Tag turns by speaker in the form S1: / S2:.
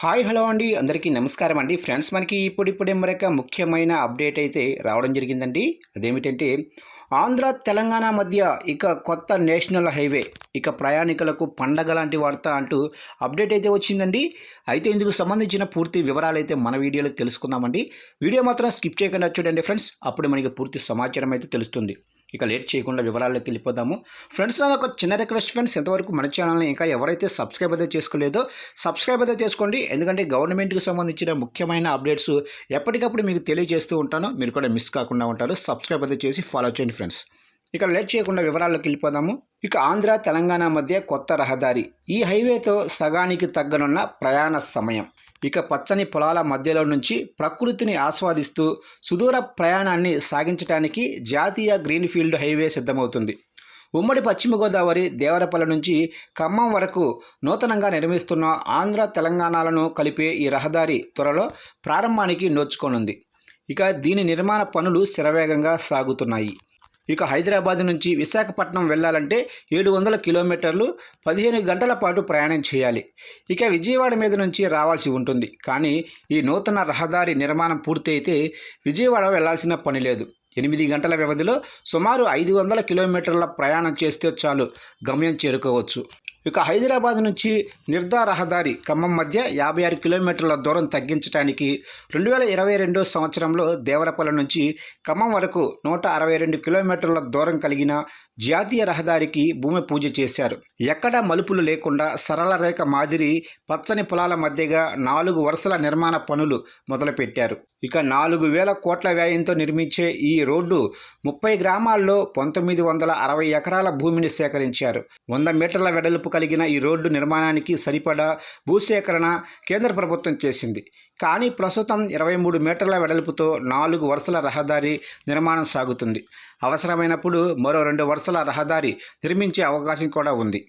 S1: Hi hello అండి అందరికీ నమస్కారం అండి ఫ్రెండ్స్. మనకి ఇప్పుడిప్పుడే మరొక ముఖ్యమైన అప్డేట్ అయితే రావడం జరిగిందండి. అదేమిటంటే ఆంధ్ర తెలంగాణ మధ్య ఇక కొత్త నేషనల్ హైవే ఇక ప్రయాణికులకు పండగ లాంటి వార్త అంటూ అప్డేట్ అయితే వచ్చిందండి. అయితే ఇందుకు సంబంధించిన పూర్తి వివరాలు అయితే మన వీడియోలో తెలుసుకుందామండి. వీడియో మాత్రం స్కిప్ చేయకుండా చూడండి ఫ్రెండ్స్, అప్పుడు మనకి పూర్తి సమాచారం అయితే తెలుస్తుంది. ఇక లేట్ చేయకుండా వివరాల్లోకి వెళ్ళిపోదాము. ఫ్రెండ్స్, నాది ఒక చిన్న రిక్వెస్ట్ ఫ్రెండ్స్, ఎంతవరకు మన ఛానల్ని ఇంకా ఎవరైతే సబ్స్క్రైబ్ అయితే చేసుకోలేదో సబ్స్క్రైబ్ అయితే చేసుకోండి. ఎందుకంటే గవర్నమెంట్కి సంబంధించిన ముఖ్యమైన అప్డేట్స్ ఎప్పటికప్పుడు మీకు తెలియజేస్తూ ఉంటాను. మీరు కూడా మిస్ కాకుండా ఉంటారు. సబ్స్క్రైబ్ అయితే చేసి ఫాలో చేయండి ఫ్రెండ్స్. ఇక లేట్ చేయకుండా వివరాల్లోకి వెళ్ళిపోదాము. ఇక ఆంధ్ర తెలంగాణ మధ్య కొత్త రహదారి, ఈ హైవేతో సగానికి తగ్గనున్న ప్రయాణ సమయం. ఇక పచ్చని పొలాల మధ్యలో నుంచి ప్రకృతిని ఆస్వాదిస్తూ సుదూర ప్రయాణాన్ని సాగించడానికి జాతీయ గ్రీన్ఫీల్డ్ హైవే సిద్ధమవుతుంది. ఉమ్మడి పశ్చిమ గోదావరి దేవరపల్లి నుంచి ఖమ్మం వరకు నూతనంగా నిర్మిస్తున్న ఆంధ్ర తెలంగాణలను కలిపే ఈ రహదారి త్వరలో ప్రారంభానికి నోచుకోనుంది. ఇక దీని నిర్మాణ పనులు శరవేగంగా సాగుతున్నాయి. ఇక హైదరాబాద్ నుంచి విశాఖపట్నం వెళ్ళాలంటే 700 కిలోమీటర్లు 15 గంటల పాటు ప్రయాణం చేయాలి. ఇక విజయవాడ మీద నుంచి రావాల్సి ఉంటుంది. కానీ ఈ నూతన రహదారి నిర్మాణం పూర్తి అయితే విజయవాడ వెళ్లాల్సిన పని లేదు. 8 గంటల వ్యవధిలో సుమారు 500 కిలోమీటర్ల ప్రయాణం చేస్తే చాలు గమ్యం చేరుకోవచ్చు. ఇక హైదరాబాద్ నుంచి నిర్దా రహదారి ఖమ్మం మధ్య 56 కిలోమీటర్ల దూరం తగ్గించడానికి 2022 సంవత్సరంలో దేవరపల్లి నుంచి ఖమ్మం వరకు 162 కిలోమీటర్ల దూరం కలిగిన జాతీయ రహదారికి భూమి పూజ చేశారు. ఎక్కడా మలుపులు లేకుండా సరళ రేఖ మాదిరి పచ్చని పొలాల మధ్యగా 4 వరుసల నిర్మాణ పనులు మొదలుపెట్టారు. ఇక 4,000 కోట్ల వ్యయంతో నిర్మించే ఈ రోడ్డు 30 గ్రామాల్లో 1960 ఎకరాల భూమిని సేకరించారు. 100 మీటర్ల వెడల్పు కలిగిన ఈ రోడ్డు నిర్మాణానికి సరిపడా భూసేకరణ కేంద్ర ప్రభుత్వం చేసింది. కానీ ప్రస్తుతం 23 మీటర్ల వెడల్పుతో 4 వరుసల రహదారి నిర్మాణం సాగుతుంది. అవసరమైనప్పుడు మరో 2 వరుసల రహదారి నిర్మించే అవకాశం కూడా ఉంది.